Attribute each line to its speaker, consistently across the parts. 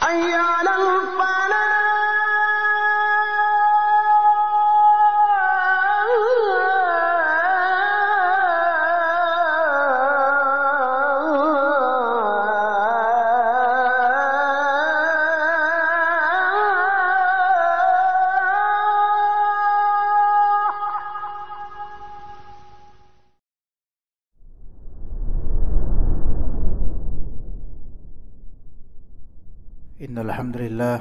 Speaker 1: حي على
Speaker 2: Innal hamdalillah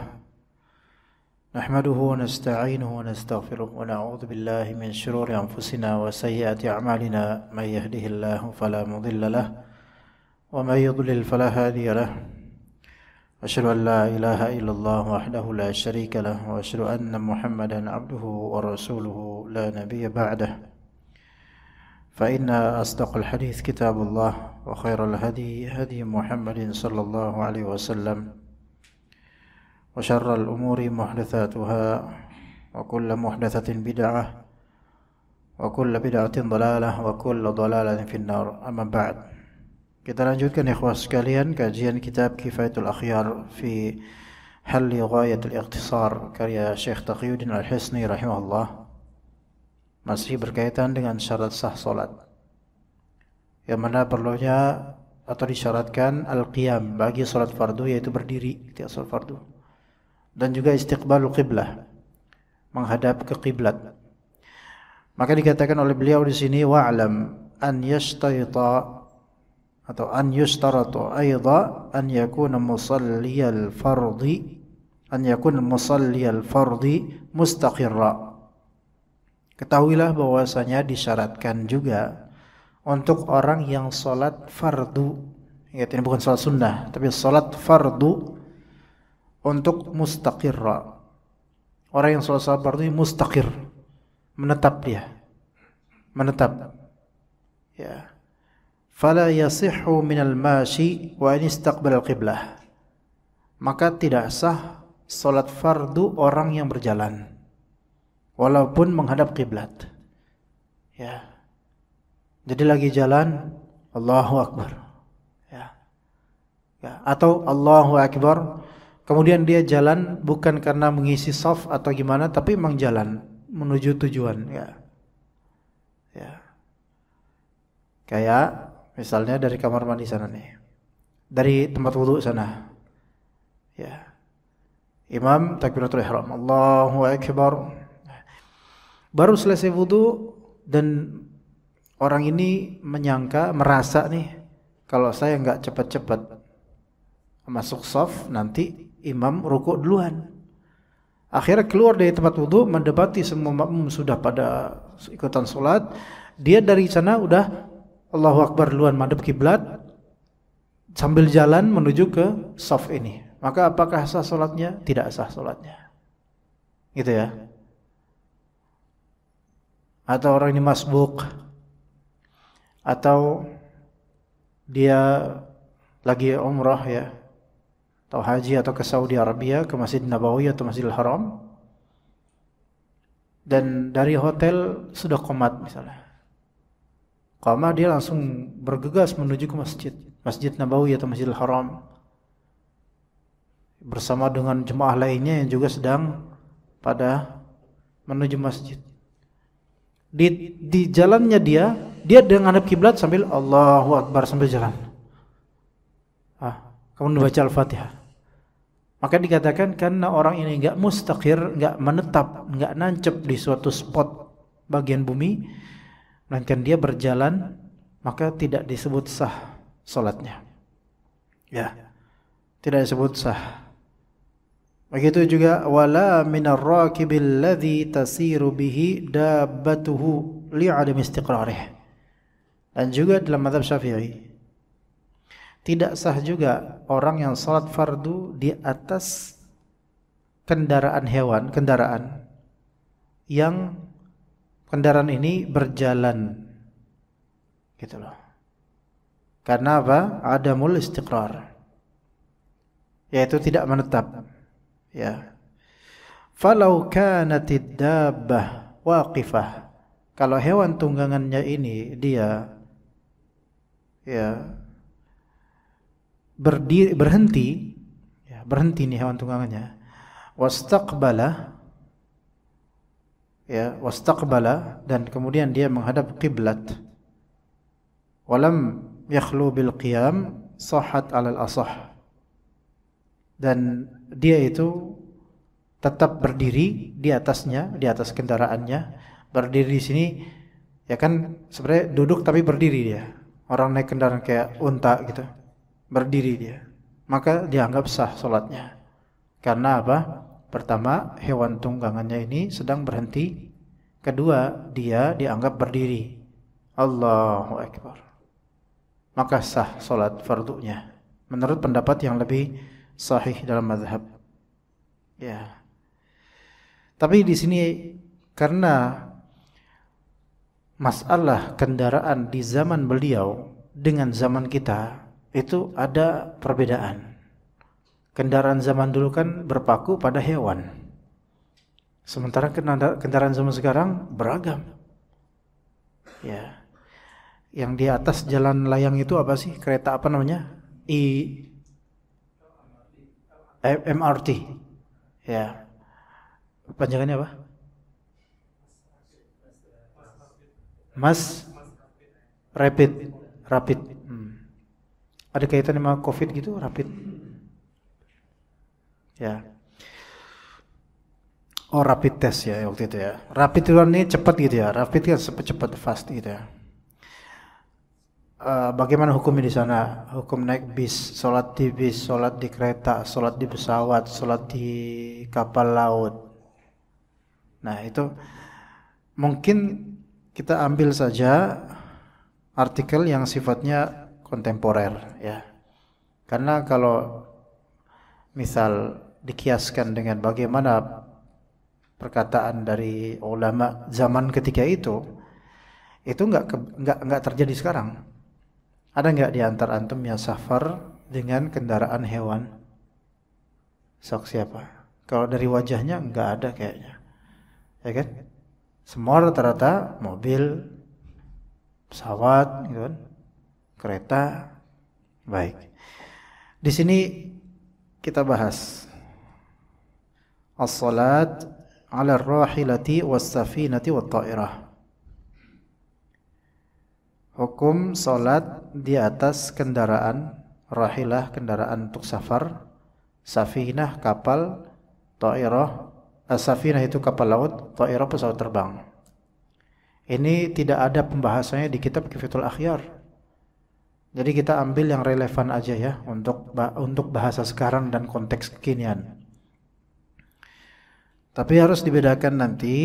Speaker 2: nahmaduhu wa nasta'inuhu wa nastaghfiruh wa na'udzu billahi min shururi anfusina wa sayyiati a'malina may yahdihillahu fala mudilla lahu wa may yudlil fala hadiya lahu asyhadu an la ilaha illallah wahdahu la syarika lahu wa asyhadu anna Muhammadan 'abduhu wa rasuluhu la nabiyya ba'dahu fa inna asdaqal hadits kitabullah wa khairal hadi hadi Muhammadin sallallahu alaihi wasallam wa syarral umuri muhdatsatuha wa kullu muhdatsatin bid'ah wa kullu bid'atin dhalalah wa kullu dhalalatin finnar. Amma ba'd. Kita lanjutkan ikhwah sekalian kajian kitab Kifayatul Akhyar fi Halli Ghayatul Ikhtisar karya Syekh Taqiyuddin Al-Hisni rahimahullah. Masih berkaitan dengan syarat sah salat, yang mana perlunya atau disyaratkan al-qiyam bagi salat fardu, yaitu berdiri ketika salat fardu, dan juga istiqbalul qiblah, menghadap ke kiblat. Maka dikatakan oleh beliau di sini wa'lam an yashtarita atau an yushtaratu aidha an yakuna musalliyal fardi mustaqirra. Ketahuilah bahwasanya disyaratkan juga untuk orang yang salat fardu, ya, ini bukan salat sunnah tapi salat fardu, untuk mustaqirra. Orang yang salat fardu ini mustaqir, menetap dia, menetap. Ya. Fala yasihhu minal mashi wa in istaqbala al-qiblah. Maka tidak sah salat fardu orang yang berjalan walaupun menghadap kiblat. Ya. Jadi lagi jalan Allahu Akbar. Ya. Ya. Atau Allahu Akbar, kemudian dia jalan bukan karena mengisi shaf atau gimana, tapi memang jalan menuju tujuan, ya. Ya. Kayak misalnya dari kamar mandi sana nih, dari tempat wudu sana. Ya. Imam takbiratul ihram, Allahu Akbar. Baru selesai wudu dan orang ini merasa nih, kalau saya enggak cepat-cepat masuk shaf nanti imam rukuk duluan. Akhirnya keluar dari tempat wudu, mendapati semua makmum sudah pada ikutan sholat. Dia dari sana udah Allahu Akbar duluan, madhab kiblat, sambil jalan menuju ke shaf ini. Maka apakah sah sholatnya? Tidak sah sholatnya. Gitu ya. Atau orang ini masbuk, atau dia lagi umrah, ya, atau haji, atau ke Saudi Arabia, ke Masjid Nabawi atau Masjidil Haram, dan dari hotel sudah qomat misalnya. Qamah, dia langsung bergegas menuju ke Masjid Nabawi atau Masjidil Haram bersama dengan jemaah lainnya yang juga sedang pada menuju masjid. Di jalannya dia dengan hadap kiblat sambil Allahu Akbar sambil jalan. Kemudian baca Al-Fatihah. Maka dikatakan karena orang ini enggak mustaqir, enggak menetap, enggak nancep di suatu spot bagian bumi, melainkan dia berjalan, maka tidak disebut sah salatnya. Ya. Tidak disebut sah. Begitu juga wala minar rakibil ladzi tasiru bihi dabbatuhu li'adam istiqrarih. Dan juga dalam mazhab Syafi'i, tidak sah juga orang yang salat fardu di atas kendaraan hewan, kendaraan ini berjalan, gitu loh. Karena apa? Adamul istiqrar, yaitu tidak menetap. Ya. Falau kanatid dabbah waqifah, kalau hewan tunggangannya ini dia berhenti nih hewan tunggangannya. Wastaqbala, ya, wastaqbala, dan kemudian dia menghadap kiblat. Walam yakhlu bil qiyam sahhat 'alal asah. Dan dia itu tetap berdiri di atasnya, di atas kendaraannya. Berdiri di sini ya kan sebenarnya duduk tapi berdiri dia. Orang naik kendaraan kayak unta gitu. Berdiri dia. Maka dianggap sah salatnya. Karena apa? Pertama, hewan tunggangannya ini sedang berhenti. Kedua, dia dianggap berdiri. Allahu Akbar. Maka sah salat fardunya. Menurut pendapat yang lebih sahih dalam mazhab. Ya. Tapi di sini karena masalah kendaraan di zaman beliau dengan zaman kita itu ada perbedaan. Kendaraan zaman dulu kan berpaku pada hewan. Sementara kendaraan zaman sekarang beragam. Ya. Yang di atas jalan layang itu apa sih? Kereta apa namanya? MRT. Ya. Panjangannya apa? Rapid. Ada kaitan sama COVID gitu, rapid. Ya. Oh, rapid test ya waktu itu ya. Rapid itu ini cepat gitu ya. Rapid kan cepat fast gitu ya. Bagaimana hukumnya di sana? Hukum naik bis, sholat di bis, sholat di kereta, sholat di pesawat, sholat di kapal laut. Nah itu mungkin kita ambil saja artikel yang sifatnya kontemporer ya. Karena kalau misal dikiaskan dengan bagaimana perkataan dari ulama zaman ketika itu nggak terjadi sekarang. Ada nggak di antara antum yang safar dengan kendaraan hewan? Sok siapa? Kalau dari wajahnya nggak ada kayaknya, ya kan? Semua rata-rata mobil, pesawat, gitu kan? Kereta. Baik. Di sini kita bahas as-salat 'ala ar-rahilati was-safinati wat-ta'irah. Hukum salat di atas kendaraan, rahilah kendaraan untuk safar, safinah kapal, ta'irah, safinah itu kapal laut, ta'irah pesawat terbang. Ini tidak ada pembahasannya di kitab Kifayatul Akhyar. Jadi kita ambil yang relevan aja ya untuk bahasa sekarang dan konteks kekinian. Tapi harus dibedakan nanti.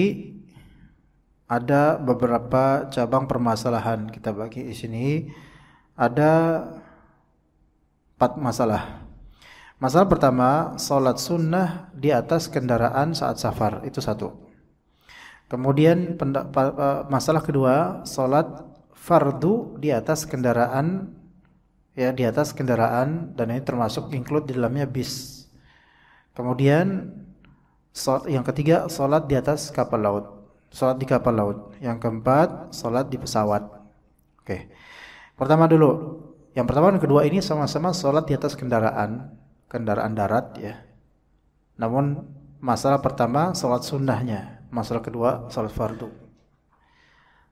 Speaker 2: Ada beberapa cabang permasalahan kita bagi di sini. Ada 4 masalah. Masalah pertama, salat sunnah di atas kendaraan saat safar, itu satu. Kemudian masalah kedua, salat fardu di atas kendaraan, ya di atas kendaraan, dan ini termasuk include di dalamnya bis. Kemudian yang ketiga, salat di atas kapal laut. Salat di kapal laut. Yang keempat, salat di pesawat. Oke. Pertama dulu. Yang pertama dan kedua ini sama-sama salat di atas kendaraan darat ya. Namun masalah pertama salat sunnahnya, masalah kedua salat fardu.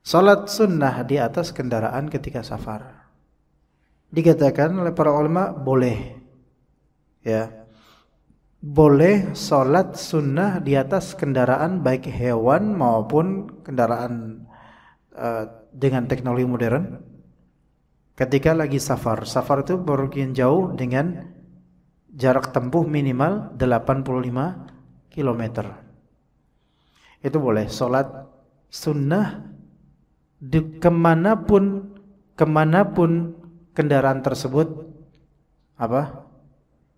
Speaker 2: Salat sunnah di atas kendaraan ketika safar. Dikatakan oleh para ulama boleh. Ya. Boleh sholat sunnah di atas kendaraan baik hewan maupun kendaraan dengan teknologi modern ketika lagi safar. Safar itu bepergian jauh dengan jarak tempuh minimal 85 km. Itu boleh sholat sunnah kemanapun kendaraan tersebut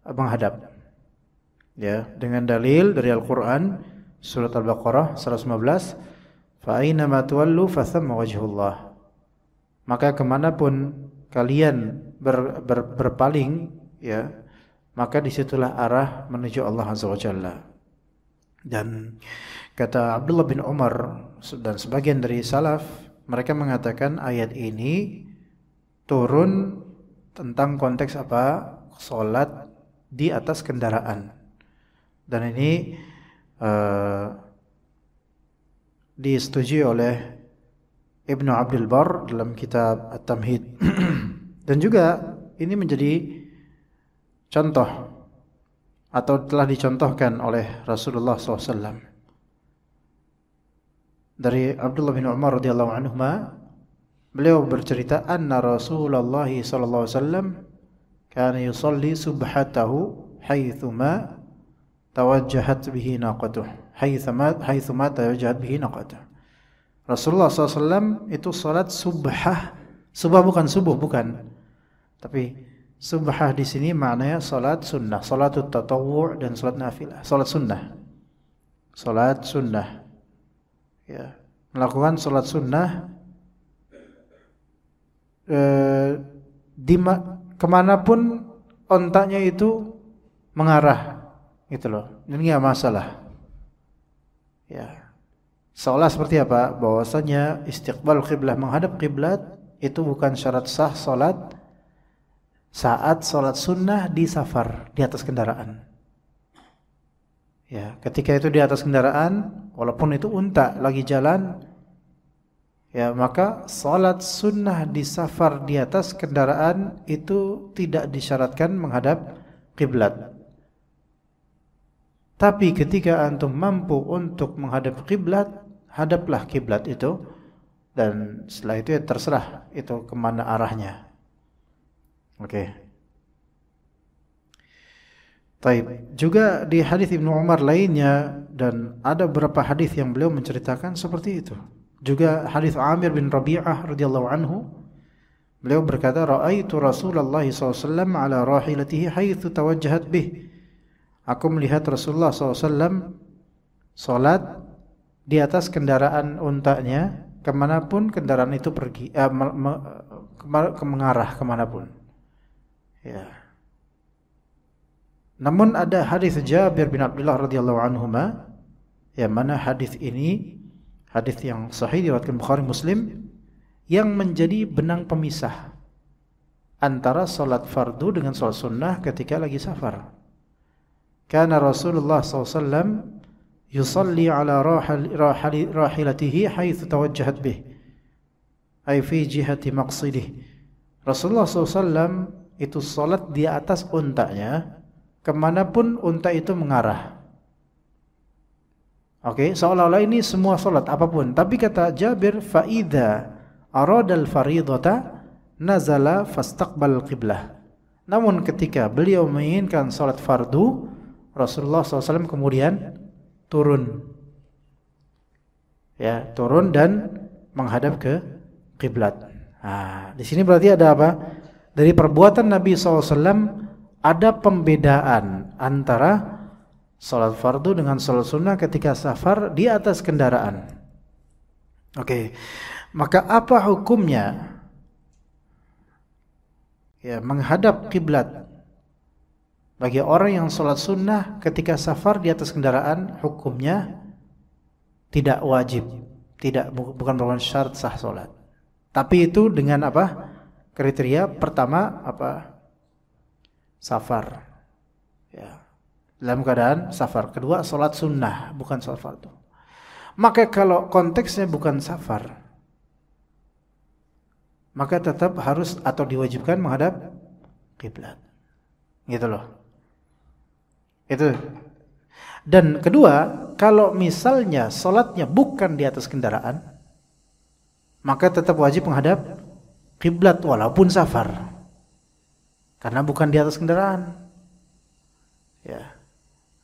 Speaker 2: menghadap. Ya, dengan dalil dari Al-Qur'an surat Al-Baqarah 115, fa aina ma tuwallu fa thamma wajhullah. Maka kemanapun kalian berpaling ya, maka disitulah arah menuju Allah Azza wa Jalla. Dan kata Abdullah bin Umar dan sebagian dari salaf, mereka mengatakan ayat ini turun tentang konteks apa? Salat di atas kendaraan. Dan ini disetujui oleh Ibnu Abdul Barr dalam kitab At-Tamhid. Dan juga ini menjadi contoh atau telah dicontohkan oleh Rasulullah SAW. Dari Abdullah bin Umar radhiyallahu anhuma, beliau bercerita anna Rasulullah sallallahu alaihi wasallam kana yusalli subhatahu haitsuma tawajjahat bihi naqatuh. Haitsuma tawajjahat bihi naqatuh. Rasulullah SAW itu salat subhah. Subah bukan subuh, bukan. Tapi subhah di sini maknanya salat sunnah, salatut tatawwu' dan salat nafilah. Salat sunnah. Salat sunnah. Ya, melakukan salat sunnah kemanapun ontaknya itu mengarah, gitu loh. Ini nggak masalah. Ya, seolah seperti apa? Bahwasanya istiqbal qiblah, menghadap qiblat itu bukan syarat sah salat saat salat sunnah di safar, di atas kendaraan. Ya, ketika itu di atas kendaraan, walaupun itu unta lagi jalan, ya maka salat sunnah di safar di atas kendaraan itu tidak disyaratkan menghadap kiblat. Tapi ketika antum mampu untuk menghadap kiblat, hadaplah kiblat itu, dan setelah itu ya terserah itu kemana arahnya. Oke. Taib. Juga di hadis Ibnu Umar lainnya, dan ada beberapa hadis yang beliau menceritakan seperti itu. Juga hadis Amir bin Rabi'ah radhiyallahu anhu, beliau berkata, "Ra'aitu Rasulullah SAW ala rahilatihi haitsu tawajjahat bih." Aku melihat Rasulullah SAW salat di atas kendaraan untanya, kemanapun kendaraan itu pergi, mengarah kemanapun. Ya. Namun ada hadis Jabir bin Abdullah radhiyallahu anhuma, yang mana hadis ini hadis yang sahih diriwayatkan Bukhari Muslim, yang menjadi benang pemisah antara salat fardu dengan salat sunnah ketika lagi safar. Kana Rasulullah SAW yusalli ala rahilatihi haitsu tawajjahat bih, ay fi jihati maqsidih. Rasulullah SAW itu salat di atas untanya kemanapun unta itu mengarah. Oke, seolah-olah ini semua salat apapun. Tapi kata Jabir, faida aradal faridata nazala fastaqbal qiblah. Namun ketika beliau menginginkan salat fardu, Rasulullah SAW kemudian turun. Ya, turun dan menghadap ke kiblat. Nah, di sini berarti ada apa? Dari perbuatan Nabi SAW ada pembedaan antara salat fardu dengan salat sunnah ketika safar di atas kendaraan. Oke, maka apa hukumnya? Ya, menghadap kiblat bagi orang yang salat sunnah ketika safar di atas kendaraan, hukumnya tidak wajib, bukan merupakan syarat sah salat. Tapi itu dengan apa? Kriteria pertama apa? Safar. Ya. Dalam keadaan safar. Kedua, salat sunnah, bukan salat fardu. Maka kalau konteksnya bukan safar, maka tetap harus atau diwajibkan menghadap kiblat. Gitu loh. Itu. Dan kedua, kalau misalnya salatnya bukan di atas kendaraan, maka tetap wajib menghadap kiblat walaupun safar. Karena bukan di atas kendaraan. Ya.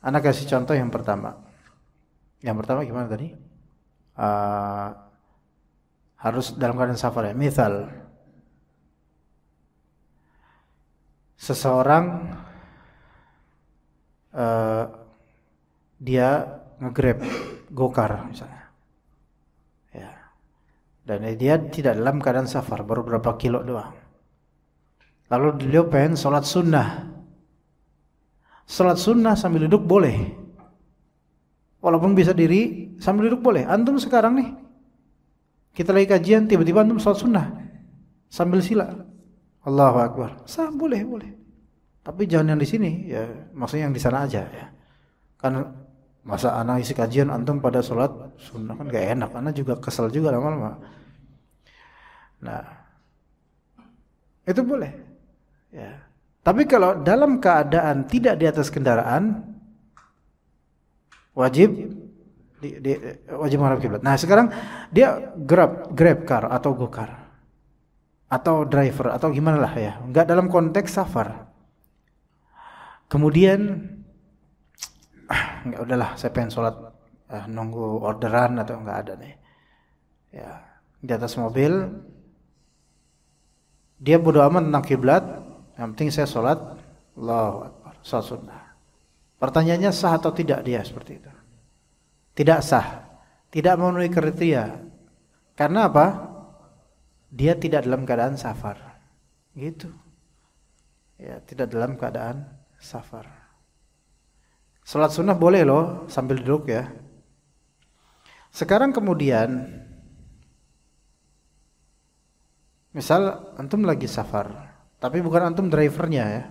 Speaker 2: Ana kasih contoh yang pertama. Yang pertama gimana tadi? Harus dalam keadaan safar ya. Misal seseorang dia nge-grab gokar misalnya. Ya. Dan dia tidak dalam keadaan safar, baru berapa kilo doang. Lalu beliau pengen sholat sunnah. Sholat sunnah sambil duduk boleh. Walaupun bisa diri, sambil duduk boleh. Antum sekarang nih, kita lagi kajian, tiba-tiba antum sholat sunnah sambil sila. Allahu Akbar. Boleh. Tapi jangan yang di sini, ya maksudnya yang di sana aja ya. Kan masa anak isi kajian antum pada sholat sunnah kan gak enak, anak juga kesel juga lama-lama. Nah, itu boleh. Ya. Tapi kalau dalam keadaan tidak di atas kendaraan, wajib wajib menghadap kiblat. Nah, sekarang dia grab car atau go-car atau driver atau gimana lah ya, enggak dalam konteks safar. Kemudian enggak, udahlah saya pengen sholat nunggu orderan atau enggak ada nih. Ya, di atas mobil dia bodo amat tentang kiblat, yang penting saya sholat Allahu Akbar, sholat sunnah. Pertanyaannya sah atau tidak dia seperti itu? Tidak sah, tidak memenuhi kriteria. Karena apa? Dia tidak dalam keadaan safar, gitu. Ya, tidak dalam keadaan safar. Salat sunnah boleh loh sambil duduk ya. Sekarang kemudian, misal antum lagi safar, tapi bukan antum drivernya ya.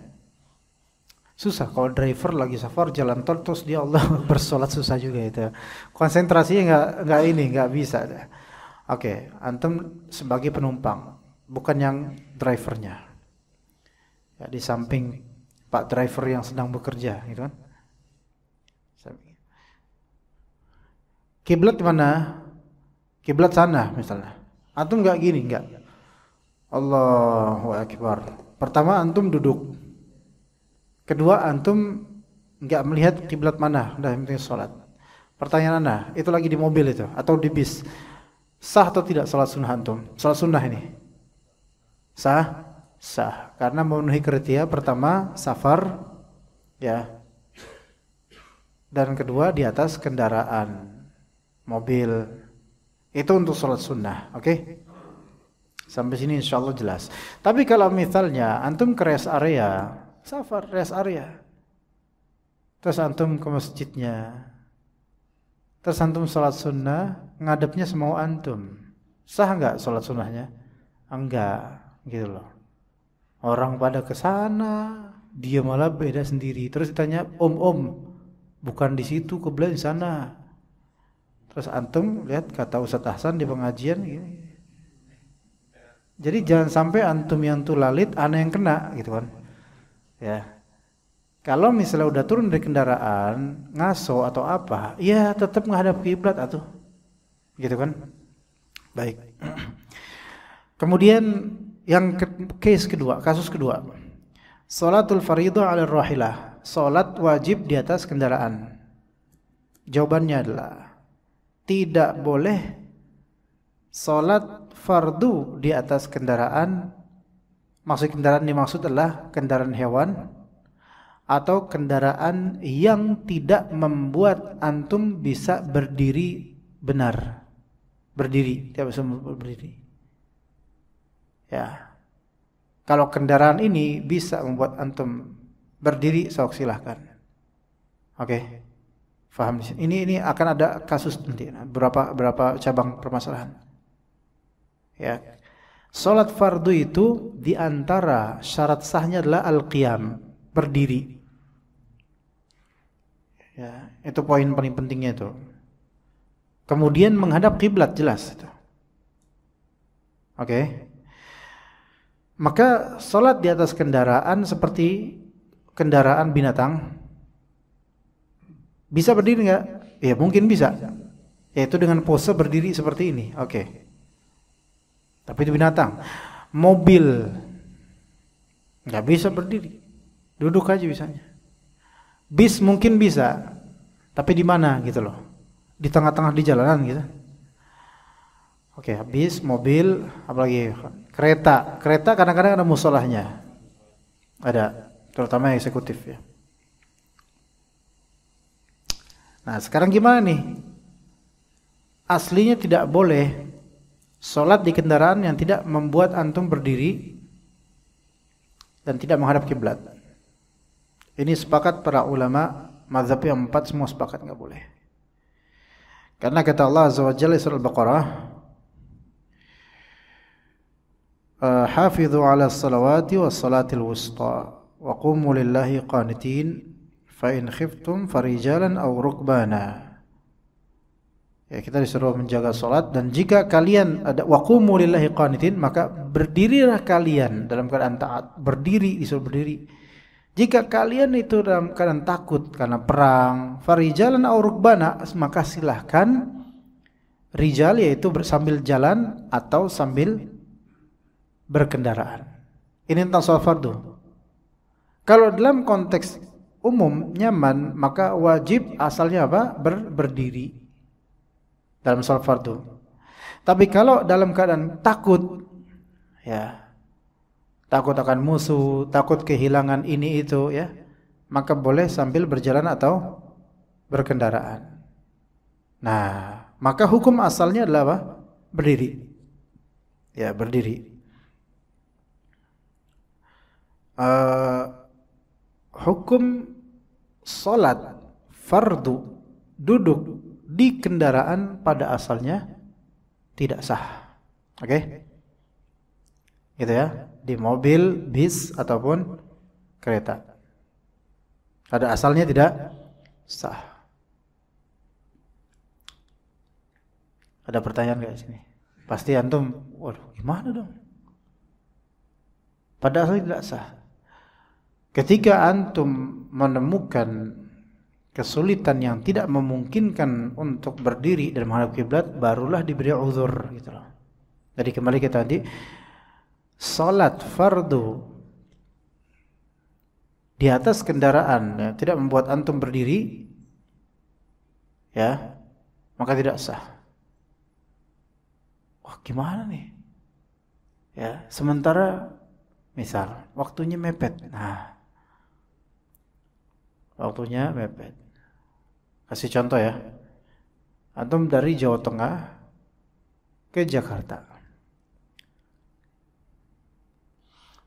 Speaker 2: Susah kalau driver lagi safar jalan tol terus dia Allah bersolat, susah juga itu. Konsentrasinya nggak bisa. Oke, antum sebagai penumpang, bukan yang drivernya. Ya, di samping Pak driver yang sedang bekerja, gitu kan? Kiblat mana? Kiblat sana misalnya. Antum nggak gini, nggak. Allahu Akbar. Pertama antum duduk. Kedua antum nggak melihat kiblat mana, udah penting sholat. Pertanyaan anda, itu lagi di mobil itu atau di bis, sah atau tidak sholat sunnah antum? Sholat sunnah ini sah, sah karena memenuhi kriteria pertama safar, ya, dan kedua di atas kendaraan mobil. Itu untuk sholat sunnah, oke? Sampai sini insya Allah jelas. Tapi kalau misalnya antum ke rest area, safar rest area, terus antum ke masjidnya, terus antum sholat sunnah, ngadepnya semau antum, sah nggak sholat sunnahnya? Enggak, gitu loh. Orang pada ke sana, dia malah beda sendiri. Terus ditanya, om, bukan di situ, kiblat di sana. Terus antum lihat kata Ustaz Ahsan di pengajian gini. Jadi jangan sampai antum yang tulalit, ana yang kena, gitu kan? Ya. Kalau misalnya udah turun dari kendaraan, ngaso atau apa, ya tetap menghadap kiblat atuh. Gitu kan? Baik. Kemudian yang kasus kedua. Salatul fardhu 'ala rahilah. Salat wajib di atas kendaraan. Jawabannya adalah tidak boleh salat fardu di atas kendaraan. Maksud kendaraan dimaksud adalah kendaraan hewan atau kendaraan yang tidak membuat antum bisa berdiri benar. Berdiri, tidak bisa berdiri. Ya. Kalau kendaraan ini bisa membuat antum berdiri, sok silahkan. Oke. Faham di sini. Ini akan ada kasus nanti, berapa cabang permasalahan. Ya. Salat fardu itu di antara syarat sahnya adalah al-qiyam, berdiri. Ya, itu poin paling pentingnya itu. Kemudian menghadap kiblat, jelas itu. Oke. Maka salat di atas kendaraan seperti kendaraan binatang bisa berdiri enggak? Ya, mungkin bisa. Yaitu dengan pose berdiri seperti ini. Oke. Tapi itu binatang. Mobil nggak bisa berdiri, duduk aja bisanya. Bis mungkin bisa, tapi di mana gitu loh? Di tengah-tengah di jalanan gitu. Oke, bis, mobil, apalagi kereta. Kereta kadang-kadang ada musolahnya, ada, terutama yang eksekutif ya. Nah, sekarang gimana nih? Aslinya tidak boleh salat di kendaraan yang tidak membuat antum berdiri dan tidak menghadap kiblat. Ini sepakat para ulama mazhab yang 4 semua sepakat enggak boleh. Karena kata Allah Azza wa Jalla surah Al-Baqarah, "Hafidhu 'ala as-salawati was-salatil wusta wa qumu lillahi qanitin fa in khiftum farijalan aw rukbana. Ya, kita disuruh menjaga salat, dan jika kalian ada wa qumu lillahi qanitin, maka berdirilah kalian dalam keadaan taat, berdiri, disuruh berdiri. Jika kalian itu dalam keadaan takut karena perang, farijalan aw rukbana, maka silahkan rijal, yaitu sambil jalan atau sambil berkendaraan. Ini tentang salat fardu. Kalau dalam konteks umum nyaman, maka wajib asalnya apa? Berdiri dalam salat fardu. Tapi kalau dalam keadaan takut, ya, takut akan musuh, takut kehilangan ini itu, ya, maka boleh sambil berjalan atau berkendaraan. Nah, maka hukum asalnya adalah apa? Berdiri. Ya, berdiri. Hukum salat fardu duduk di kendaraan pada asalnya tidak sah. Oke? Gitu ya. Di mobil, bis ataupun kereta. Pada asalnya tidak sah. Ada pertanyaan enggak sini? Pasti antum, waduh, gimana dong? Pada asalnya tidak sah. Ketika antum menemukan kesulitan yang tidak memungkinkan untuk berdiri dan menghadap kiblat, barulah diberi uzur, gitu loh. Jadi kembali ke tadi, salat fardu di atas kendaraan, ya, tidak membuat antum berdiri, ya, maka tidak sah. Wah, gimana nih? Ya, sementara misal waktunya mepet. Nah, waktunya mepet. Kasih contoh ya. Antum dari Jawa Tengah ke Jakarta.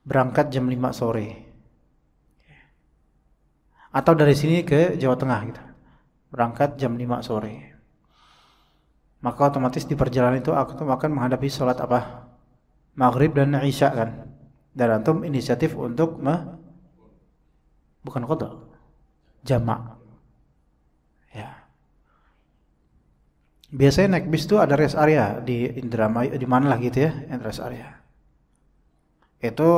Speaker 2: Berangkat jam 5 sore. Atau dari sini ke Jawa Tengah gitu. Berangkat jam 5 sore. Maka otomatis di perjalanan itu antum akan menghadapi sholat apa? Maghrib dan Isya kan. Dan antum inisiatif untuk bukan qada, jamak. Ya. Biasanya naik bis itu ada rest area di Indramayu, di mana lah gitu ya, rest area. Itu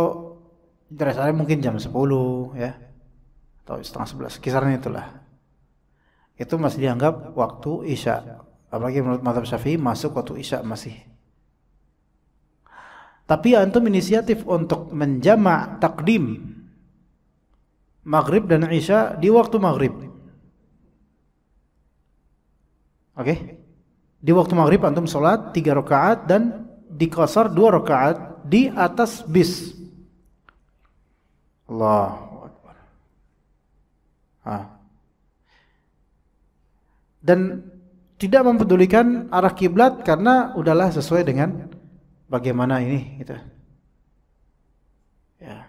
Speaker 2: rest area mungkin jam 10 ya, atau setengah 11, kisaran itulah. Itu masih dianggap waktu Isya. Apalagi menurut mazhab Syafi'i masuk waktu Isya masih. Tapi antum inisiatif untuk menjamak takdim Maghrib dan Isya di waktu Maghrib. Oke? Di waktu Maghrib antum sholat 3 rakaat dan diqasar 2 rakaat di atas bis. Allahu Akbar. Dan tidak mempedulikan arah kiblat karena udahlah sesuai dengan bagaimana ini gitu. Ya.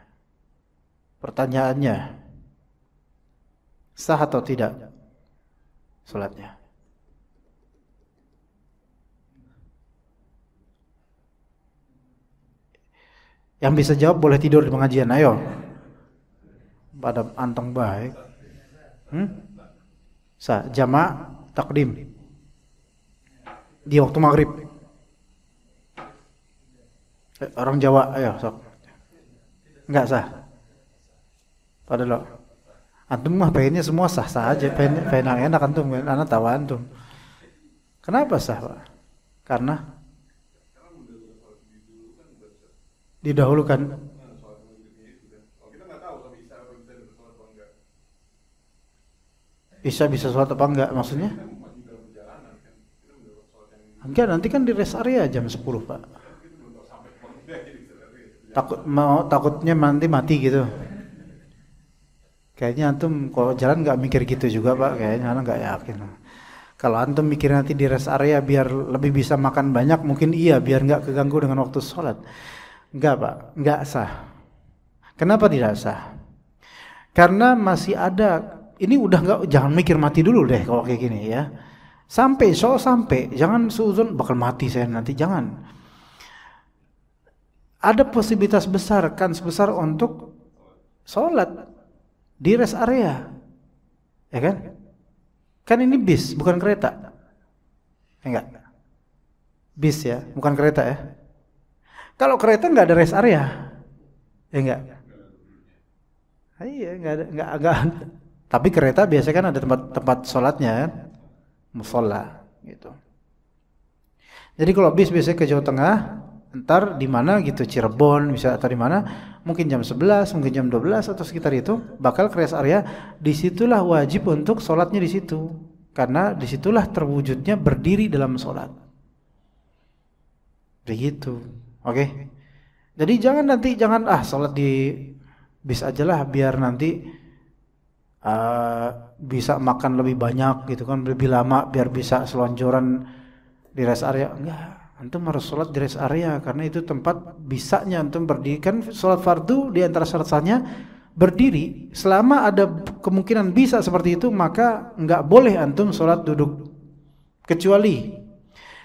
Speaker 2: Pertanyaannya, sah atau tidak salatnya? Yang bisa jawab boleh tidur di pengajian, ayo. Pada anteng baik. Sah, jamak takdim di waktu Maghrib. Orang Jawa, ayo sok. Enggak sah. Padahal antum mah pengennya semua sah-sah aja, pengen enak antum, anak tahu antum. Kenapa sah, Pak? Karena didahulukan. Isya bisa sholat apa enggak maksudnya? Enggak, nanti kan di rest area jam 10, Pak. Takutnya nanti mati gitu. Kayaknya antum kalau jalan enggak mikir gitu juga, Pak. Kayaknya anak enggak yakin. Kalau antum mikir nanti di rest area biar lebih bisa makan banyak, mungkin iya, biar enggak keganggu dengan waktu sholat. Enggak, Pak, enggak sah. Kenapa tidak sah? Karena masih ada, ini udah enggak, jangan mikir mati dulu deh kalau kayak gini ya. Sampai, jangan seuzon bakal mati saya nanti, jangan. Ada posibilitas besar, kan sebesar untuk sholat di rest area, ya kan? Kan ini bis, bukan kereta. Enggak. Bis ya, bukan kereta ya. Kalau kereta nggak ada rest area, ya enggak? Iya, nggak. Tapi kereta biasanya kan ada tempat sholatnya, kan? Musola, gitu. Jadi kalau bis biasanya ke Jawa Tengah, ntar di mana gitu, Cirebon bisa, atau di mana, mungkin jam 11, mungkin jam 12 atau sekitar itu, bakal ke rest area. Disitulah wajib untuk sholatnya di situ, karena disitulah terwujudnya berdiri dalam sholat. Begitu, oke? Jadi jangan sholat di bis aja lah, biar nanti bisa makan lebih banyak gitu kan, lebih lama, biar bisa selonjoran di rest area. Enggak, antum harus sholat di rest area, karena itu tempat bisanya antum berdiri. Kan sholat fardu di antara syaratnya berdiri. Selama ada kemungkinan bisa seperti itu, maka enggak boleh antum sholat duduk. Kecuali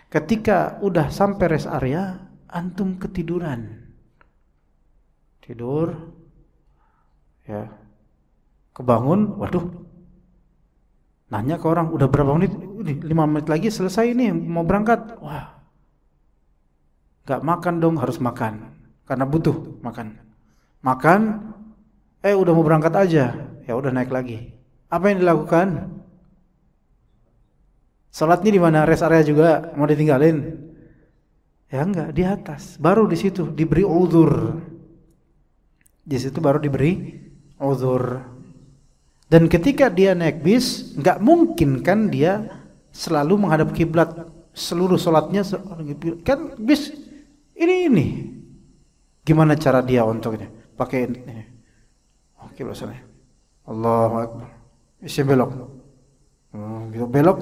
Speaker 2: ketika udah sampai rest area, antum ketiduran, tidur, ya, kebangun, waduh, nanya ke orang, udah berapa menit? 5 menit lagi selesai ini, mau berangkat. Wah, gak makan dong, harus makan, karena butuh makan. Makan, udah mau berangkat aja, ya udah naik lagi. Apa yang dilakukan? Salatnya di mana? Rest area juga mau ditinggalin? Ya enggak, di atas. Baru di situ diberi uzur. Di situ baru diberi uzur. Dan ketika dia naik bis, enggak mungkin kan dia selalu menghadap kiblat seluruh salatnya, kan bis ini. Gimana cara dia untuk ini? Pakai ini. Oke, bahasanya. Allahu Akbar. Isi belok. Gitu belok.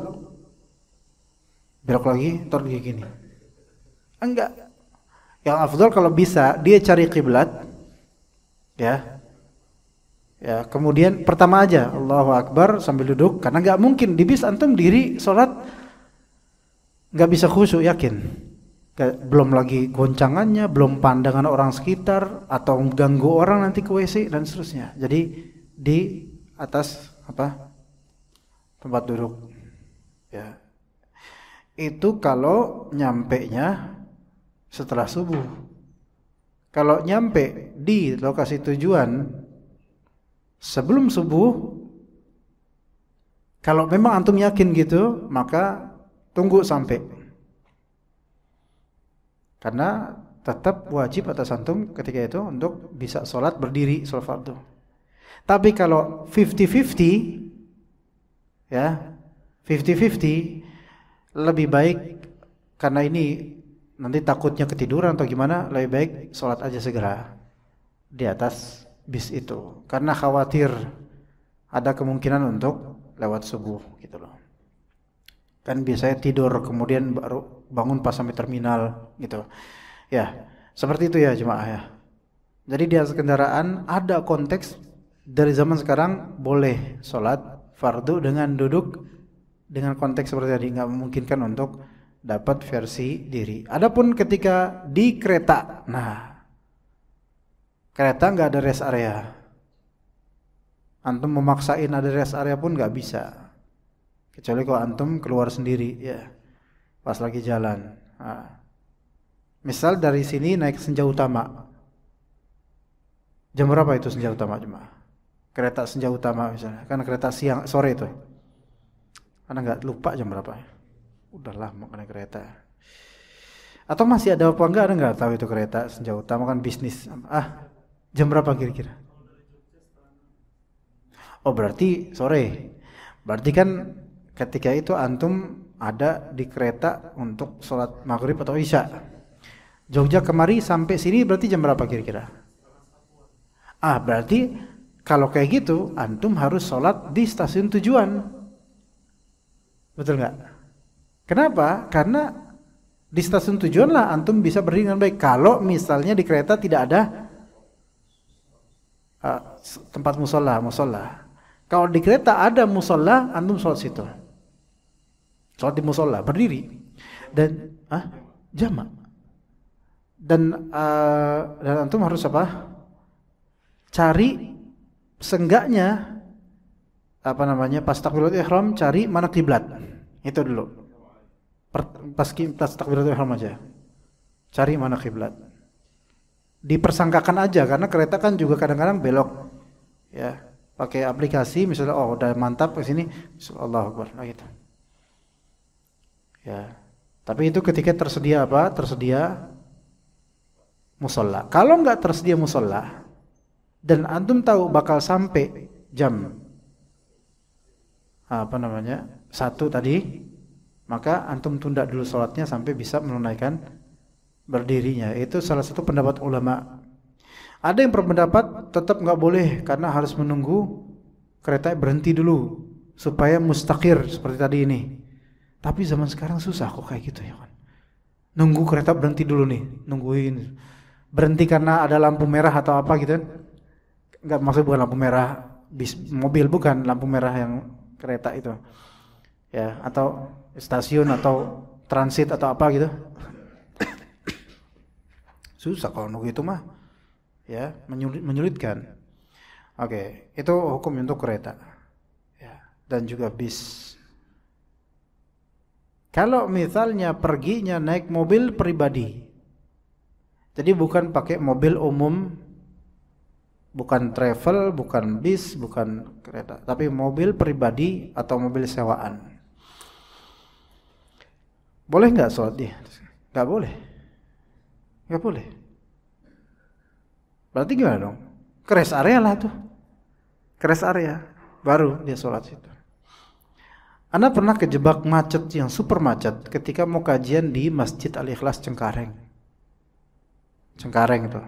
Speaker 2: Belok lagi, ntar kayak gini. Enggak. Yang afdal kalau bisa dia cari kiblat, ya. Ya, kemudian pertama aja Allahu Akbar sambil duduk, karena nggak mungkin di bis antum diri sholat nggak bisa khusyuk, yakin. Belum lagi goncangannya, belum pandangan orang sekitar atau ganggu orang nanti ke WC dan seterusnya. Jadi di atas tempat duduk, ya. Itu kalau nyampenya setelah subuh. Kalau nyampe di lokasi tujuan sebelum subuh, kalau memang antum yakin gitu, maka tunggu sampai. Karena tetap wajib atas antum ketika itu untuk bisa sholat berdiri, sholat fardu. Tapi kalau 50-50, ya, 50-50, lebih baik, karena ini nanti takutnya ketiduran atau gimana, lebih baik sholat aja segera di atas bis itu, karena khawatir ada kemungkinan untuk lewat subuh gitu loh. Kan biasanya tidur kemudian baru bangun pas sampai terminal gitu. Ya, seperti itu ya jemaah ya. Jadi di atas kendaraan ada konteks dari zaman sekarang boleh sholat fardu dengan duduk, dengan konteks seperti tadi, nggak memungkinkan untuk dapat versi diri. Adapun ketika di kereta, nah, kereta nggak ada rest area, antum memaksain ada rest area pun nggak bisa, kecuali kalau antum keluar sendiri, ya, pas lagi jalan. Nah, misal dari sini naik Senja Utama, jam berapa itu Senja Utama cuma? Kereta Senja Utama misalnya, kan kereta siang sore itu, karena nggak lupa jam berapa. Udah lama naik kereta. Atau masih ada apa enggak? Ada nggak tahu itu kereta Senja Utama, kan bisnis. Jam berapa kira-kira? Oh, berarti sore. Berarti kan ketika itu antum ada di kereta untuk sholat maghrib atau isya. Jogja kemari sampai sini berarti jam berapa kira-kira? Berarti kalau kayak gitu antum harus sholat di stasiun tujuan. Betul nggak? Kenapa? Karena di stasiun tujuan lah antum bisa berdiri dengan baik. Kalau misalnya di kereta tidak ada tempat musola. Kalau di kereta ada musola, antum sholat situ. Sholat di musola, berdiri. Dan jamak. Dan antum harus apa? Cari Seenggaknya pas takbiratul ihram cari mana kiblat. Itu dulu. Pas takbiratul ihram aja. Cari mana kiblat. Dipersangkakan aja karena kereta kan juga kadang-kadang belok. Ya, pakai aplikasi misalnya udah mantap ke sini, Allahu Akbar gitu. Ya. Tapi itu ketika tersedia apa? Tersedia musola. Kalau nggak tersedia musola dan antum tahu bakal sampai jam 1 tadi, maka antum tunda dulu sholatnya sampai bisa menunaikan berdirinya. Itu salah satu pendapat ulama. Ada yang berpendapat tetap nggak boleh karena harus menunggu kereta berhenti dulu supaya mustaqir seperti tadi ini. Tapi zaman sekarang susah kok kayak gitu ya kan. Nunggu kereta berhenti dulu nih, nungguin. Berhenti karena ada lampu merah atau apa gitu kan. Enggak, maksud bukan lampu merah mobil, bukan lampu merah yang kereta itu. Ya, atau stasiun atau transit atau apa gitu. Susah kalau nunggu itu mah. Ya, menyulitkan. Oke, itu hukum untuk kereta. Ya, dan juga bis. Kalau misalnya perginya naik mobil pribadi, jadi bukan pakai mobil umum, bukan travel, bukan bis, bukan kereta, tapi mobil pribadi atau mobil sewaan. Boleh nggak sholat dia? Nggak boleh. Nggak boleh. Berarti gimana dong? Ke rest area lah tuh. Ke rest area, baru dia sholat situ. Anda pernah kejebak macet yang super macet ketika mau kajian di Masjid Al-Ikhlas Cengkareng. Cengkareng itu.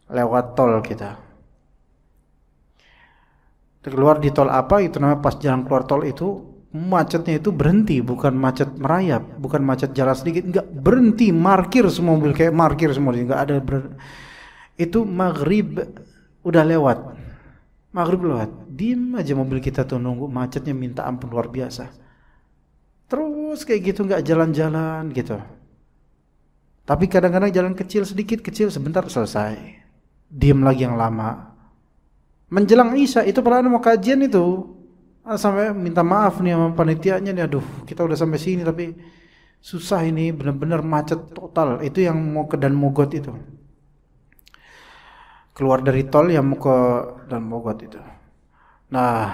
Speaker 2: Lewat tol kita. Keluar di tol apa itu namanya, pas jalan keluar tol itu macetnya itu berhenti, bukan macet merayap, bukan macet jalan sedikit, enggak, berhenti, markir semua mobil, kayak markir semua, enggak ada itu maghrib udah lewat. Maghrib lewat, diem aja mobil kita tuh nunggu, macetnya minta ampun luar biasa. Terus kayak gitu nggak jalan-jalan gitu. Tapi kadang-kadang jalan kecil sedikit, kecil sebentar selesai. Diem lagi yang lama. Menjelang Isya itu padahal mau kajian itu, sampai minta maaf nih sama panitianya nih, aduh kita udah sampai sini tapi susah ini, benar-benar macet total. Itu yang mau ke Dan Mogot itu. Keluar dari tol yang mau ke Dan Mogot itu. Nah,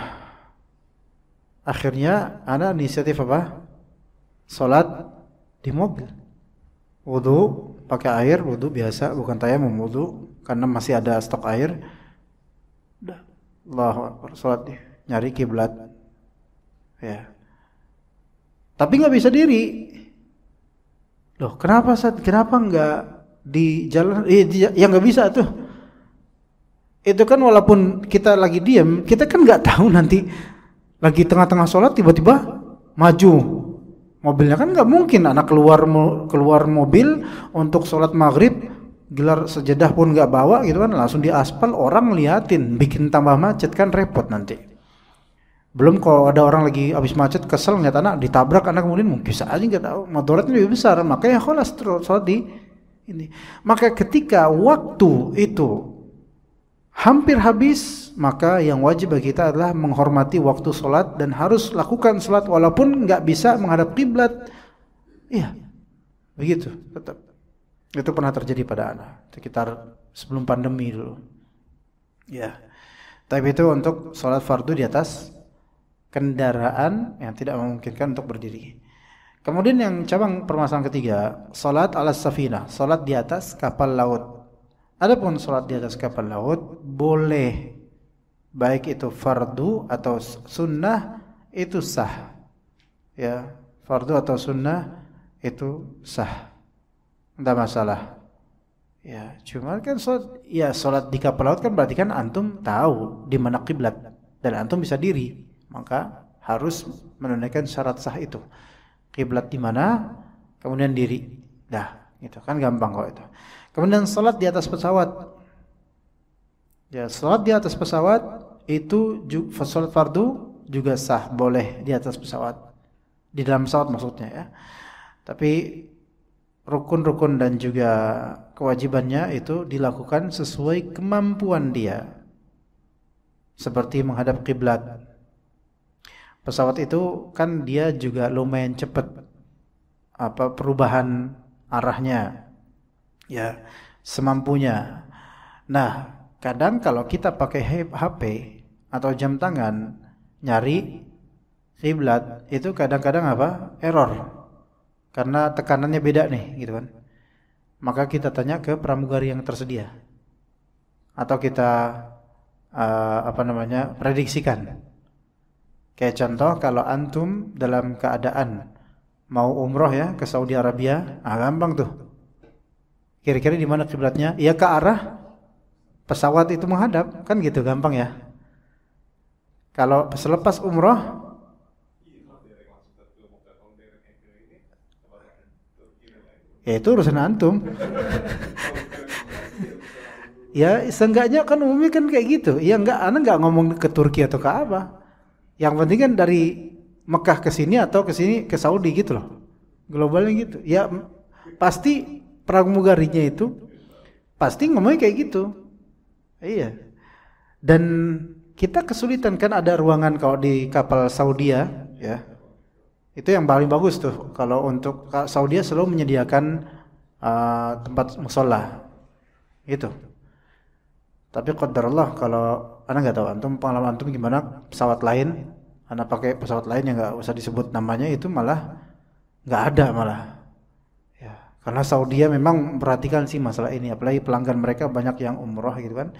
Speaker 2: akhirnya ada inisiatif apa? Salat di mobil. Wudu pakai air, wudu biasa, bukan tayamum, wudu karena masih ada stok air. Udah, Allahu Akbar, salat nyari kiblat. Ya. Tapi nggak bisa diri. Loh, kenapa nggak di jalan? Yang nggak bisa tuh. Itu kan walaupun kita lagi diam, kita kan nggak tahu nanti lagi tengah-tengah sholat tiba-tiba maju mobilnya, kan nggak mungkin anak keluar mobil untuk sholat maghrib, gelar sejadah pun nggak bawa gitu kan, langsung di aspal, orang liatin, bikin tambah macet kan repot nanti. Belum kalau ada orang lagi habis macet kesel ngeliat anak ditabrak, anak kemudian mungkin bisa aja nggak tahu, mudaratnya lebih besar, makanya kholas sholat di ini. Maka ketika waktu itu hampir habis, maka yang wajib bagi kita adalah menghormati waktu sholat dan harus lakukan sholat walaupun nggak bisa menghadap kiblat. Iya, begitu tetap. Itu pernah terjadi pada anak sekitar sebelum pandemi dulu. Ya, tapi itu untuk sholat fardu di atas kendaraan yang tidak memungkinkan untuk berdiri. Kemudian yang cabang permasalahan ketiga, sholat ala safinah, sholat di atas kapal laut. Adapun sholat di atas kapal laut boleh, baik itu fardu atau sunnah, itu sah. Ya, fardu atau sunnah itu sah, tidak masalah. Ya, cuma kan sholat di kapal laut kan berarti kan antum tahu di mana kiblat dan antum bisa diri, maka harus menunaikan syarat sah itu. Kiblat di mana, kemudian diri. Dah, itu kan gampang kok itu. Kemudian salat di atas pesawat. Ya, salat di atas pesawat itu salat fardu juga sah, boleh di atas pesawat. Di dalam pesawat maksudnya ya. Tapi rukun-rukun dan juga kewajibannya itu dilakukan sesuai kemampuan dia. seperti menghadap kiblat. Pesawat itu kan dia juga lumayan cepat perubahan arahnya, ya, semampunya. Nah, kadang kalau kita pakai HP atau jam tangan nyari kiblat itu kadang-kadang error karena tekanannya beda nih, gitu kan. Maka kita tanya ke pramugari yang tersedia atau kita prediksikan. Kayak contoh, kalau antum dalam keadaan mau umroh ya ke Saudi Arabia, gampang tuh. Kira-kira di mana kiblatnya? Ya ke arah pesawat itu menghadap, kan gitu, gampang ya. Kalau selepas umroh, ya itu urusan antum. Ya seenggaknya kan umumnya kan kayak gitu. Ya anak nggak ngomong ke Turki atau ke apa. Yang penting kan dari Mekah ke sini atau ke sini ke Saudi gitu loh. Globalnya gitu. Ya pasti pramugarinya itu pasti ngomongnya kayak gitu. Iya. Dan kita kesulitan kan, ada ruangan kalau di kapal Saudi ya. Itu yang paling bagus tuh. Kalau untuk Saudi selalu menyediakan tempat mushola. Gitu. Tapi qadarullah, kalau Ana nggak tahu antum, pengalaman antum gimana pesawat lain, Ana pakai pesawat lain yang nggak usah disebut namanya, itu malah nggak ada malah. Ya, karena Saudi memang memperhatikan sih masalah ini, apalagi pelanggan mereka banyak yang umroh gitu kan.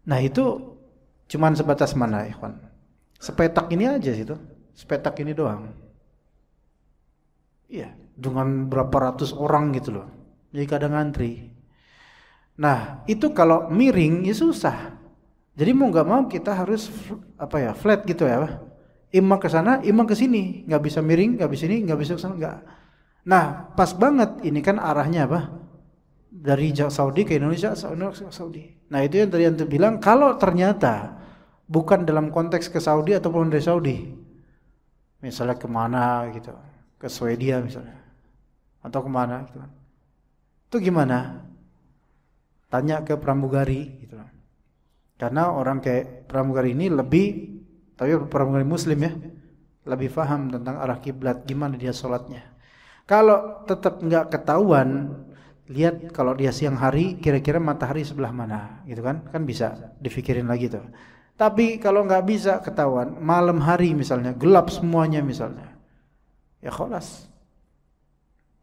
Speaker 2: Nah itu cuman sebatas mana, ikhwan? Sepetak ini aja situ, sepetak ini doang. Iya, dengan berapa ratus orang gitu loh. Jadi kadang ngantri. Nah itu kalau miring ya susah. Jadi mau nggak mau kita harus flat gitu ya, imam ke sana, imam ke sini, nggak bisa miring, nggak bisa ini, nggak bisa ke sana, nggak. Nah pas banget ini kan arahnya dari Saudi ke Indonesia, Saudi. Nah itu yang tadi antum bilang, kalau ternyata bukan dalam konteks ke Saudi ataupun dari Saudi, misalnya kemana gitu, ke Swedia misalnya, atau kemana gitu, itu gimana? Tanya ke pramugari gitu. Karena orang kayak pramugari ini lebih, tapi pramugari muslim ya, lebih paham tentang arah kiblat, gimana dia sholatnya. Kalau tetap nggak ketahuan, lihat kalau dia siang hari kira-kira matahari sebelah mana gitu kan bisa difikirin lagi tuh. Tapi kalau nggak bisa ketahuan, malam hari misalnya gelap semuanya misalnya, ya kholas,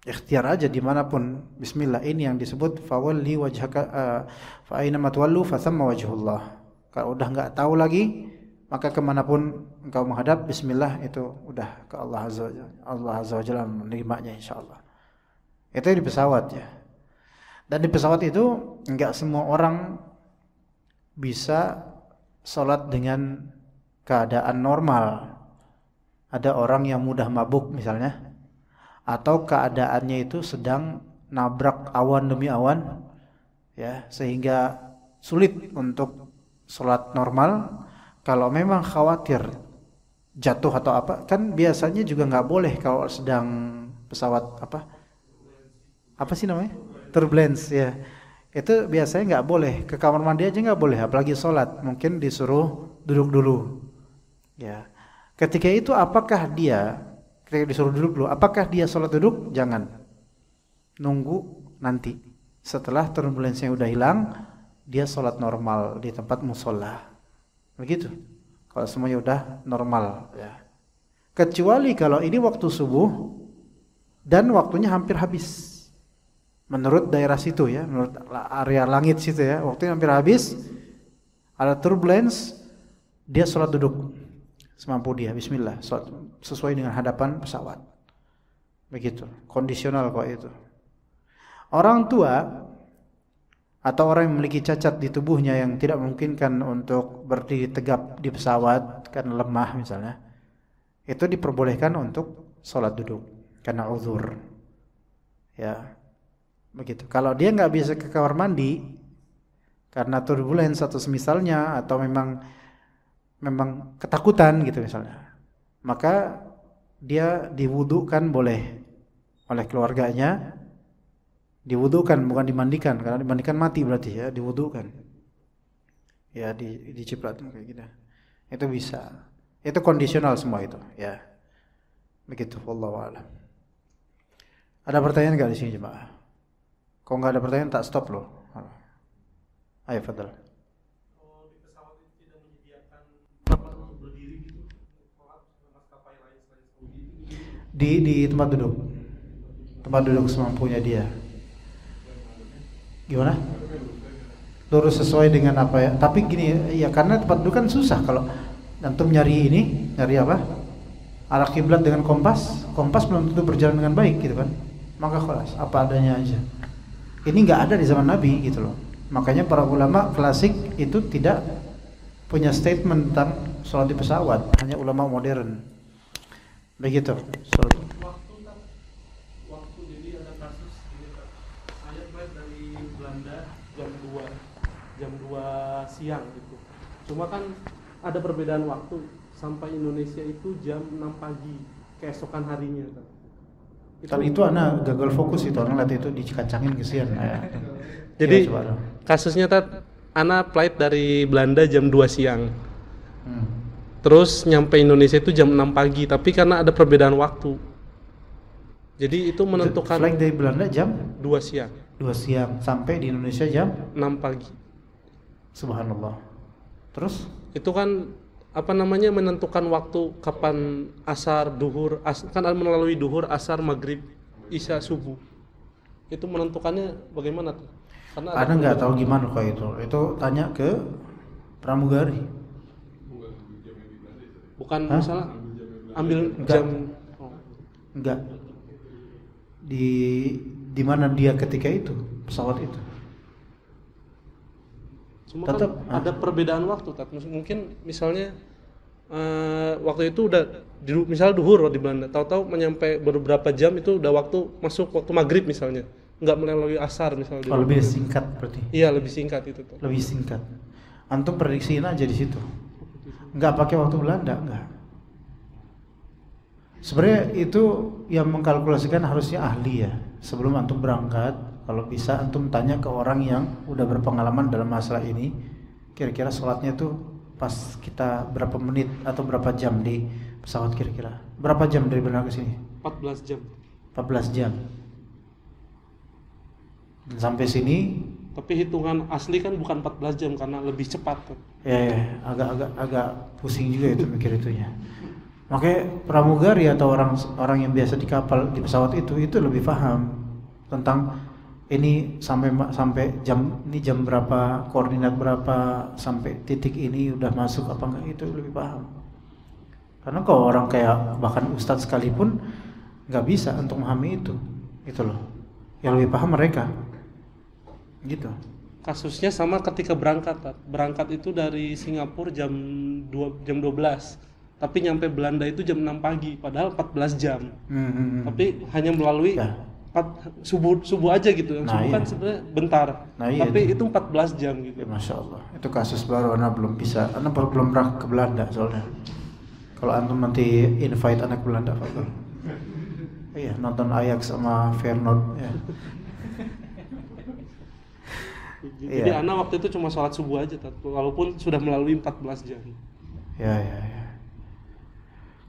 Speaker 2: ikhtiar aja dimanapun, bismillah. Ini yang disebut fawalli wajhaka fa aina matwallu fa thamma wajhullah. Kalau udah nggak tahu lagi, maka kemanapun engkau menghadap, bismillah, itu udah ke Allah Azza wa Jalla menerimanya insyaallah. Itu di pesawat ya. Dan di pesawat itu nggak semua orang bisa sholat dengan keadaan normal. Ada orang yang mudah mabuk misalnya, atau keadaannya itu sedang nabrak awan demi awan ya, sehingga sulit untuk sholat normal. Kalau memang khawatir jatuh atau apa, kan biasanya juga nggak boleh kalau sedang pesawat apa sih namanya, turbulence ya, itu biasanya nggak boleh, ke kamar mandi aja nggak boleh, apalagi sholat, mungkin disuruh duduk dulu ya. Ketika itu apakah dia ketika disuruh duduk dulu, apakah dia sholat duduk? Jangan, nunggu nanti setelah turbulensinya udah hilang, dia sholat normal di tempat musola. Begitu. Kalau semuanya udah normal ya. Kecuali kalau ini waktu subuh dan waktunya hampir habis. Menurut daerah situ ya, menurut area langit situ ya, waktunya hampir habis, ada turbulence, dia sholat duduk semampu dia, bismillah, sholat sesuai dengan hadapan pesawat. Begitu, kondisional kok itu. Orang tua atau orang yang memiliki cacat di tubuhnya yang tidak memungkinkan untuk berdiri tegap di pesawat karena lemah misalnya, itu diperbolehkan untuk sholat duduk karena uzur ya, begitu. Kalau dia nggak bisa ke kamar mandi karena turbulence atau semisalnya, atau memang ketakutan gitu misalnya, maka dia diwudukan boleh oleh keluarganya. Diwudukan, bukan dimandikan, karena dimandikan mati berarti ya, diwudukan. ya dicipratin kayak gitu. Itu bisa. Itu kondisional semua itu, ya. Begitu, wallahu a'lam. Ada pertanyaan enggak di sini, jemaah? Kalau enggak ada pertanyaan tak stop loh. Ayo, fadhal.
Speaker 1: Kalau di pesawat itu tidak menyediakan tempat untuk berdiri gitu, sholat maskapai lain selain Saudi
Speaker 2: Di tempat duduk. Tempat duduk semampunya dia. Gimana? Lurus sesuai dengan apa ya? Tapi gini ya, karena tempat duduk kan susah kalau antum nyari apa? Arah kiblat dengan kompas belum tentu berjalan dengan baik gitu kan. Maka kelas apa adanya aja. Ini nggak ada di zaman Nabi gitu loh. Makanya para ulama klasik itu tidak punya statement tentang sholat di pesawat, hanya ulama modern. Begitu.
Speaker 1: waktu jadi ada kasus ini Pak. Saya flight dari Belanda jam 2 siang gitu. Cuma kan ada perbedaan waktu, sampai Indonesia itu jam 6 pagi keesokan harinya Pak.
Speaker 2: Itu anak gagal fokus itu, orang lihat itu dikacangin kesian.
Speaker 1: Jadi kasusnya Ana flight dari Belanda jam 2 siang. Terus nyampe Indonesia itu jam 6 pagi, tapi karena ada perbedaan waktu. Jadi itu menentukan
Speaker 2: flight dari Belanda jam
Speaker 1: 2 siang.
Speaker 2: 2 siang sampai di Indonesia jam
Speaker 1: 6 pagi.
Speaker 2: Subhanallah. Terus
Speaker 1: itu kan menentukan waktu kapan asar, duhur, kan melalui duhur, asar, maghrib, isya, subuh. Itu menentukannya bagaimana tuh? Karena
Speaker 2: Ana nggak tahu gimana kok itu. Itu tanya ke pramugari.
Speaker 1: Bukan misalnya ambil jam
Speaker 2: enggak. Di mana dia ketika itu pesawat itu?
Speaker 1: Cuma tetap kan ada perbedaan waktu, mungkin misalnya waktu itu udah misalnya duhur di Belanda, tahu-tahu menyampai beberapa jam itu udah masuk waktu maghrib misalnya, nggak melalui asar misalnya.
Speaker 2: Oh, lebih singkat berarti?
Speaker 1: Iya, lebih singkat itu tuh.
Speaker 2: Lebih singkat. Antum prediksiin aja di situ. Nggak pakai waktu Belanda, nggak. Sebenarnya itu yang mengkalkulasikan harusnya ahli ya. Sebelum antum berangkat, kalau bisa antum tanya ke orang yang udah berpengalaman dalam masalah ini, kira-kira sholatnya tuh pas kita berapa menit atau berapa jam di pesawat kira-kira. Berapa jam dari Belanda ke sini?
Speaker 1: 14 jam.
Speaker 2: 14 jam. Dan sampai sini.
Speaker 1: Tapi hitungan asli kan bukan 14 jam karena lebih cepat kan.
Speaker 2: Ya, agak pusing juga itu mikir itunya. Makanya pramugari atau orang yang biasa di kapal di pesawat itu lebih paham tentang ini sampai jam berapa, koordinat berapa, sampai titik ini udah masuk apa enggak, itu lebih paham. Karena kalau orang kayak bahkan ustadz sekalipun nggak bisa untuk memahami itu loh. Yang lebih paham mereka. Gitu.
Speaker 1: Kasusnya sama ketika berangkat itu dari Singapura jam 12, tapi nyampe Belanda itu jam 6 pagi, padahal 14 jam. Tapi hanya melalui subuh aja gitu. Yang subuh kan sebenarnya bentar, tapi itu 14 jam gitu.
Speaker 2: Ya, Masya Allah, itu kasus baru. Ana belum pernah ke Belanda soalnya. Kalau antum nanti invite anak Belanda, Fadl. Iya, nonton Ajax sama Feyenoord ya.
Speaker 1: Jadi Ana waktu itu cuma sholat subuh aja, walaupun sudah melalui 14 jam. Ya.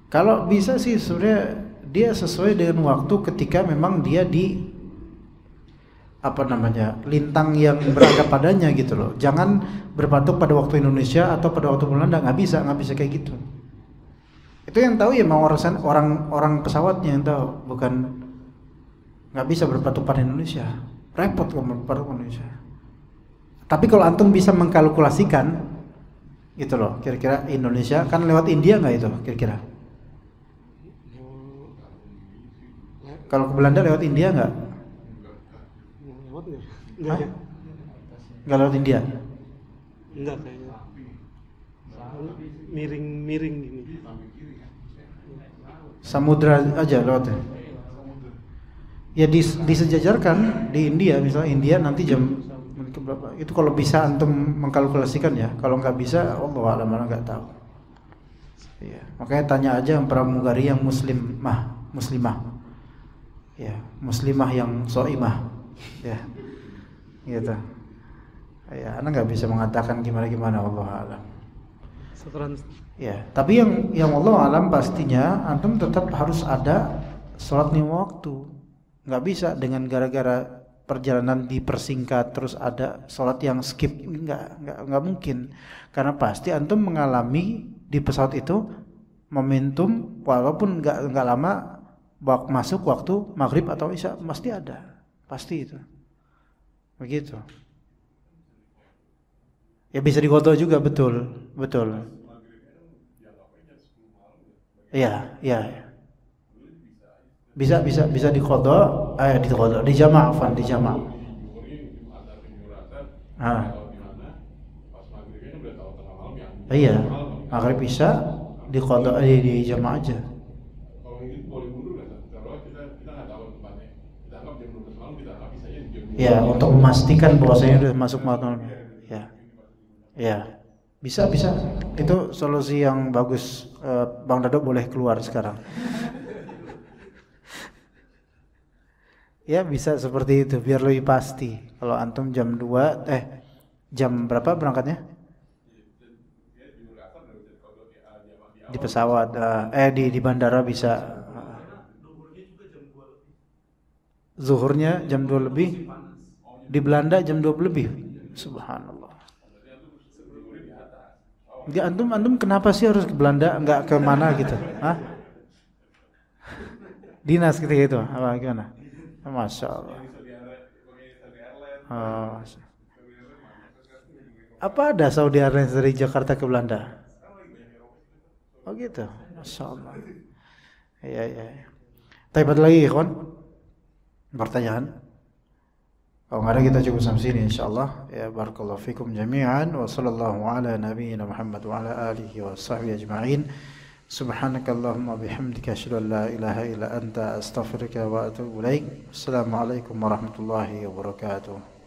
Speaker 2: Kalau bisa sih sebenarnya dia sesuai dengan waktu ketika memang dia di lintang yang berada padanya gitu loh. Jangan berpatok pada waktu Indonesia atau pada waktu Belanda, nggak bisa kayak gitu. Itu yang tahu ya mau orang pesawatnya yang tahu, bukan nggak bisa berpatok pada Indonesia. Repot kalau berpatok pada Indonesia. Tapi kalau antum bisa mengkalkulasikan gitu loh, kira-kira Indonesia kan lewat India nggak itu kira-kira? Kalau ke Belanda lewat India nggak? Nggak lewat India?
Speaker 1: Enggak kayaknya. Miring gini.
Speaker 2: Samudra aja lewatnya. Ya disejajarkan di India, misalnya India nanti jam berapa? Itu kalau bisa antum mengkalkulasikan ya. Kalau nggak bisa, Allah alam, nggak tahu. Iya. Makanya tanya aja yang pramugari yang muslimah. Ya, muslimah yang soimah. Ya. Gitu. Ya, Anda nggak bisa mengatakan gimana-gimana, Allah alam.
Speaker 1: Syukran.
Speaker 2: Ya, tapi yang Allah alam pastinya antum tetap harus ada sholat lima waktu. Nggak bisa dengan gara-gara perjalanan dipersingkat terus ada sholat yang skip, nggak mungkin. Karena pasti antum mengalami di pesawat itu momentum walaupun nggak lama masuk waktu maghrib atau isya pasti ada, pasti itu. Begitu. Ya bisa diqadha juga, betul. Iya. Bisa diqadha, di jama'. Iya, maghrib bisa diqadha di jama' aja. Ya, untuk memastikan bahwasanya sudah masuk malam. Ya, bisa. Itu solusi yang bagus. Bang Dado boleh keluar sekarang. Ya, bisa seperti itu biar lebih pasti. Kalau antum jam 2, jam berapa berangkatnya? Di pesawat, di bandara bisa. Zuhurnya jam 2 lebih. Di Belanda jam 2 lebih. Subhanallah. Ya, antum kenapa sih harus ke Belanda, enggak ke mana gitu? Hah? Dinas gitu apa gimana? Masya Allah. Apa ada Saudi Airlines dari Jakarta ke Belanda? Oh gitu. Masya Allah. Iya. Tapi ada lagi ikhwan? Pertanyaan? Kalau nggak ada kita cukup sampai sini insyaallah. Ya barakallahu fikum jami'an wa sallallahu ala nabiyyina Muhammad wa ala alihi wa sahbihi ajma'in. Subhanakallahumma bihamdika asyhadu an la ilaha illa anta astaghfiruka wa atubu ilaik. Assalamualaikum warahmatullahi wabarakatuh.